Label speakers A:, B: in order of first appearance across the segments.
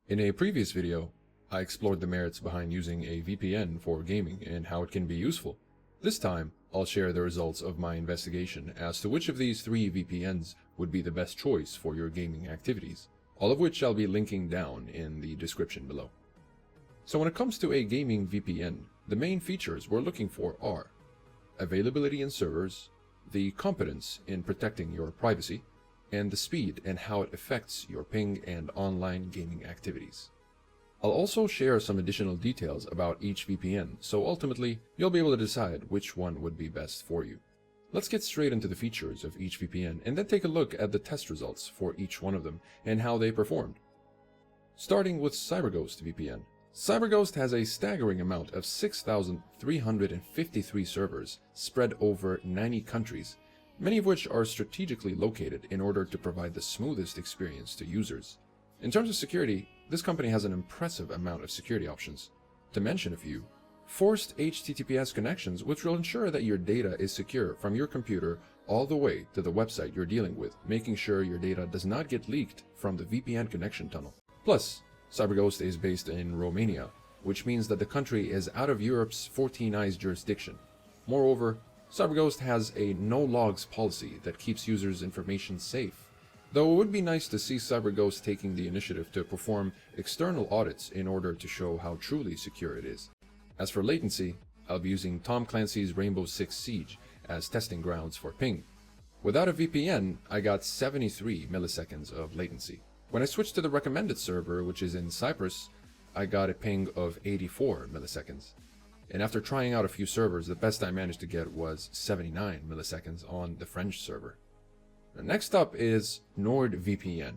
A: In a previous video, I explored the merits behind using a VPN for gaming and how it can be useful. This time, I'll share the results of my investigation as to which of these 3 VPNs would be the best choice for your gaming activities, all of which I'll be linking down in the description below. So when it comes to a gaming VPN, the main features we're looking for are availability in servers, the competence in protecting your privacy, and the speed and how it affects your ping and online gaming activities. I'll also share some additional details about each VPN, so ultimately you'll be able to decide which one would be best for you. Let's get straight into the features of each VPN and then take a look at the test results for each one of them and how they performed. Starting with CyberGhost VPN. CyberGhost has a staggering amount of 6,353 servers spread over 90 countries, many of which are strategically located in order to provide the smoothest experience to users. In terms of security, this company has an impressive amount of security options. To mention a few, forced HTTPS connections, which will ensure that your data is secure from your computer all the way to the website you're dealing with, making sure your data does not get leaked from the VPN connection tunnel. Plus, CyberGhost is based in Romania, which means that the country is out of Europe's 14 Eyes jurisdiction. Moreover, CyberGhost has a no-logs policy that keeps users' information safe. Though it would be nice to see CyberGhost taking the initiative to perform external audits in order to show how truly secure it is. As for latency, I'll be using Tom Clancy's Rainbow Six Siege as testing grounds for ping. Without a VPN, I got 73 milliseconds of latency. When I switched to the recommended server, which is in Cyprus, I got a ping of 84 milliseconds. And after trying out a few servers, the best I managed to get was 79 milliseconds on the French server. Next up is NordVPN.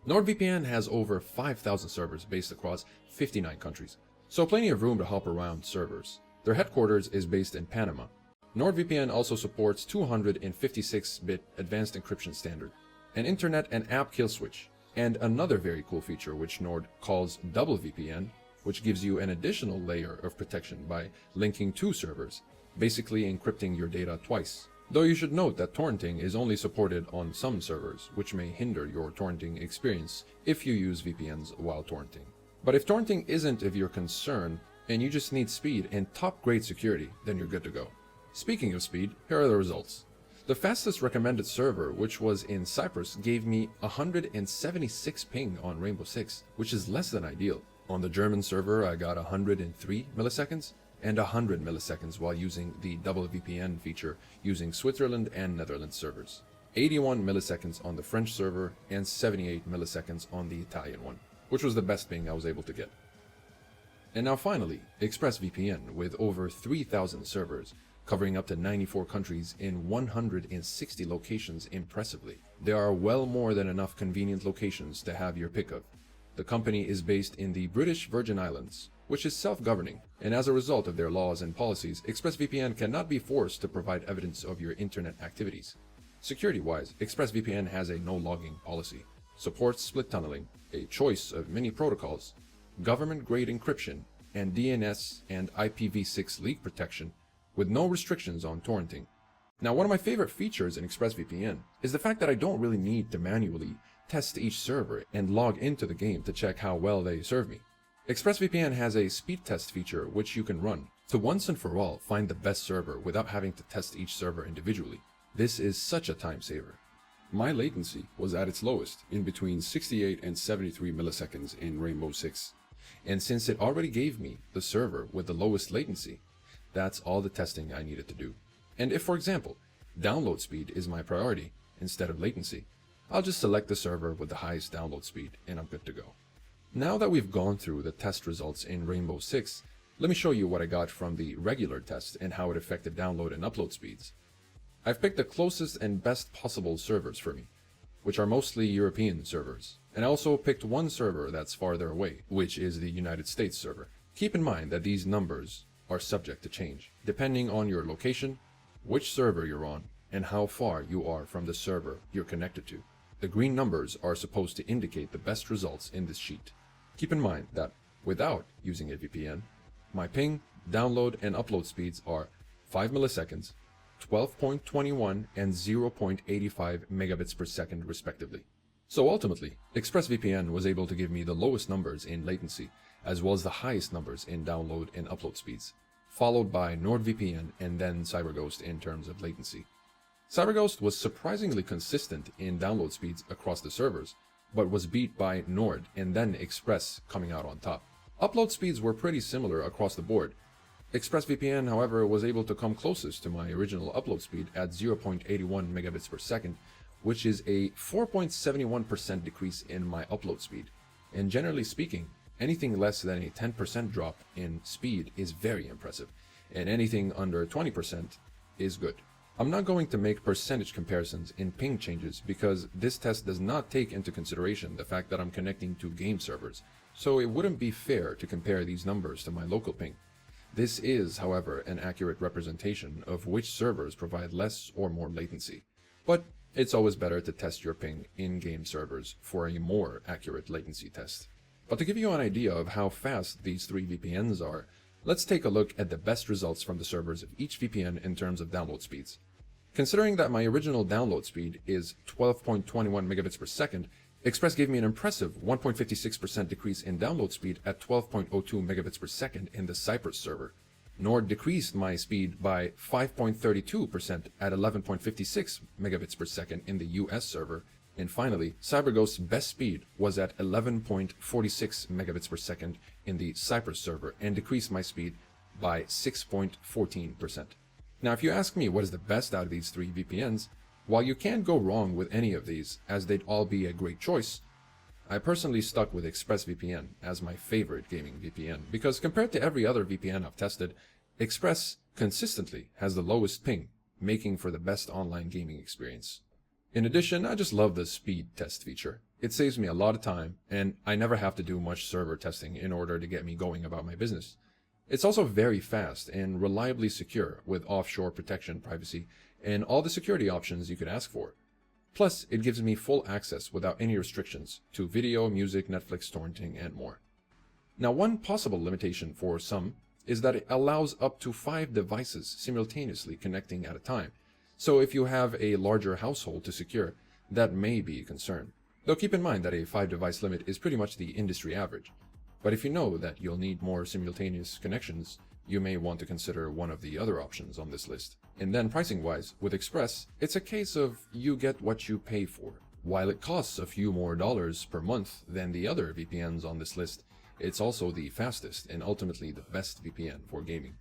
A: NordVPN has over 5,000 servers based across 59 countries, so plenty of room to hop around servers. Their headquarters is based in Panama. NordVPN also supports 256-bit advanced encryption standard, an internet and app kill switch, and another very cool feature which Nord calls double VPN, which gives you an additional layer of protection by linking 2 servers, basically encrypting your data twice. Though you should note that torrenting is only supported on some servers, which may hinder your torrenting experience if you use VPNs while torrenting. But if torrenting isn't of your concern, and you just need speed and top-grade security, then you're good to go. Speaking of speed, here are the results. The fastest recommended server, which was in Cyprus, gave me 176 ping on Rainbow Six, which is less than ideal. On the German server, I got 103 milliseconds, and 100 milliseconds while using the double VPN feature using Switzerland and Netherlands servers. 81 milliseconds on the French server and 78 milliseconds on the Italian one, which was the best ping I was able to get. And now finally, ExpressVPN with over 3,000 servers covering up to 94 countries in 160 locations impressively. There are well more than enough convenient locations to have your pick of. The company is based in the British Virgin Islands, which is self-governing, and as a result of their laws and policies, ExpressVPN cannot be forced to provide evidence of your internet activities. Security-wise, ExpressVPN has a no-logging policy, supports split tunneling, a choice of many protocols, government-grade encryption, and DNS and IPv6 leak protection, with no restrictions on torrenting. Now, one of my favorite features in ExpressVPN is the fact that I don't really need to manually test each server and log into the game to check how well they serve me. ExpressVPN has a speed test feature which you can run to once and for all find the best server without having to test each server individually. This is such a time saver. My latency was at its lowest, in between 68 and 73 milliseconds in Rainbow Six. And since it already gave me the server with the lowest latency, that's all the testing I needed to do. And if, for example, download speed is my priority instead of latency, I'll just select the server with the highest download speed and I'm good to go. Now that we've gone through the test results in Rainbow Six, let me show you what I got from the regular test and how it affected download and upload speeds. I've picked the closest and best possible servers for me, which are mostly European servers, and I also picked one server that's farther away, which is the United States server. Keep in mind that these numbers are subject to change, depending on your location, which server you're on, and how far you are from the server you're connected to. The green numbers are supposed to indicate the best results in this sheet. Keep in mind that without using a VPN, my ping, download, and upload speeds are 5 milliseconds, 12.21, and 0.85 megabits per second respectively. So ultimately, ExpressVPN was able to give me the lowest numbers in latency, as well as the highest numbers in download and upload speeds, followed by NordVPN and then CyberGhost in terms of latency. CyberGhost was surprisingly consistent in download speeds across the servers, but was beat by Nord and then Express coming out on top. Upload speeds were pretty similar across the board. ExpressVPN, however, was able to come closest to my original upload speed at 0.81 megabits per second, which is a 4.71% decrease in my upload speed. And generally speaking, anything less than a 10% drop in speed is very impressive, and anything under 20% is good. I'm not going to make percentage comparisons in ping changes because this test does not take into consideration the fact that I'm connecting to game servers, so it wouldn't be fair to compare these numbers to my local ping. This is, however, an accurate representation of which servers provide less or more latency. But it's always better to test your ping in game servers for a more accurate latency test. But to give you an idea of how fast these three VPNs are, let's take a look at the best results from the servers of each VPN in terms of download speeds. Considering that my original download speed is 12.21 megabits per second, Express gave me an impressive 1.56% decrease in download speed at 12.02 megabits per second in the Cyprus server. Nord decreased my speed by 5.32% at 11.56 megabits per second in the US server. And finally, CyberGhost's best speed was at 11.46 megabits per second in the Cyprus server and decreased my speed by 6.14%. Now, if you ask me what is the best out of these three VPNs, while you can't go wrong with any of these, as they'd all be a great choice, I personally stuck with ExpressVPN as my favorite gaming VPN because compared to every other VPN I've tested, Express consistently has the lowest ping, making for the best online gaming experience. In addition, I just love the speed test feature. It saves me a lot of time, and I never have to do much server testing in order to get me going about my business. It's also very fast and reliably secure with offshore protection, privacy, and all the security options you could ask for. Plus, it gives me full access without any restrictions to video, music, Netflix, torrenting, and more. Now, one possible limitation for some is that it allows up to 5 devices simultaneously connecting at a time. So if you have a larger household to secure, that may be a concern. Though keep in mind that a 5-device limit is pretty much the industry average. But if you know that you'll need more simultaneous connections, you may want to consider one of the other options on this list. And then pricing-wise, with Express, it's a case of you get what you pay for. While it costs a few more dollars per month than the other VPNs on this list, it's also the fastest and ultimately the best VPN for gaming.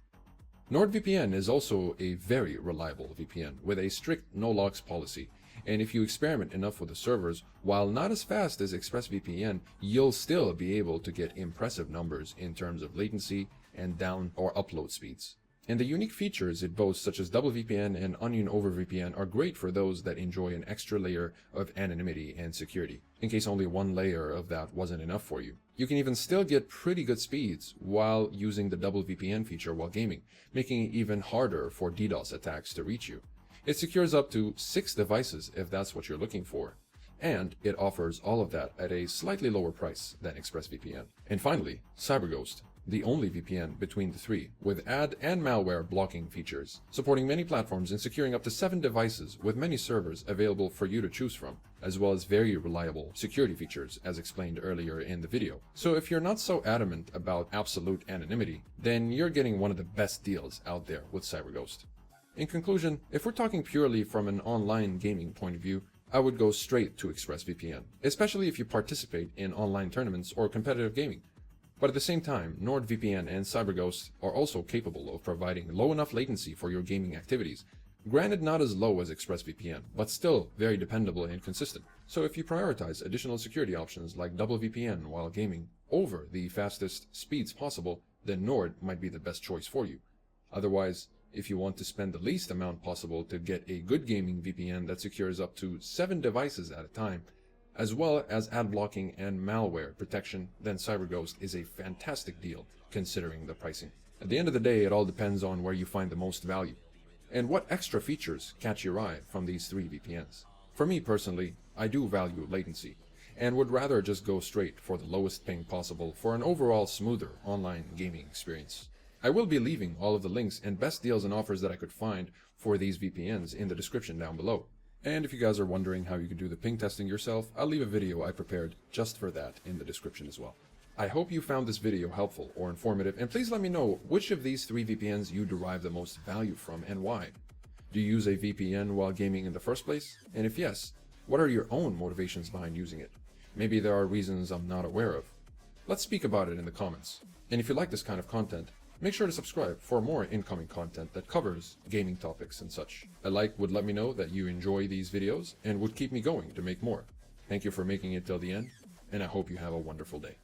A: NordVPN is also a very reliable VPN with a strict no-logs policy, and if you experiment enough with the servers, while not as fast as ExpressVPN, you'll still be able to get impressive numbers in terms of latency and down or upload speeds. And the unique features it boasts, such as double VPN and onion over VPN, are great for those that enjoy an extra layer of anonymity and security, in case only one layer of that wasn't enough for you. You can even still get pretty good speeds while using the double VPN feature while gaming, making it even harder for DDoS attacks to reach you. It secures up to 6 devices if that's what you're looking for, and it offers all of that at a slightly lower price than ExpressVPN. And finally, CyberGhost, the only VPN between the three, with ad and malware blocking features, supporting many platforms and securing up to 7 devices with many servers available for you to choose from, as well as very reliable security features as explained earlier in the video. So if you're not so adamant about absolute anonymity, then you're getting one of the best deals out there with CyberGhost. In conclusion, if we're talking purely from an online gaming point of view, I would go straight to ExpressVPN, especially if you participate in online tournaments or competitive gaming. But at the same time, NordVPN and CyberGhost are also capable of providing low enough latency for your gaming activities. Granted, not as low as ExpressVPN, but still very dependable and consistent. So if you prioritize additional security options like double VPN while gaming over the fastest speeds possible, then Nord might be the best choice for you. Otherwise, if you want to spend the least amount possible to get a good gaming VPN that secures up to 7 devices at a time, as well as ad blocking and malware protection, then CyberGhost is a fantastic deal considering the pricing. At the end of the day, it all depends on where you find the most value and what extra features catch your eye from these 3 VPNs. For me personally, I do value latency and would rather just go straight for the lowest ping possible for an overall smoother online gaming experience. I will be leaving all of the links and best deals and offers that I could find for these VPNs in the description down below. And if you guys are wondering how you can do the ping testing yourself, I'll leave a video I prepared just for that in the description as well. I hope you found this video helpful or informative, and please let me know which of these 3 VPNs you derive the most value from and why. Do you use a VPN while gaming in the first place? And if yes, what are your own motivations behind using it? Maybe there are reasons I'm not aware of. Let's speak about it in the comments. And if you like this kind of content, make sure to subscribe for more incoming content that covers gaming topics and such. A like would let me know that you enjoy these videos and would keep me going to make more. Thank you for making it till the end, and I hope you have a wonderful day.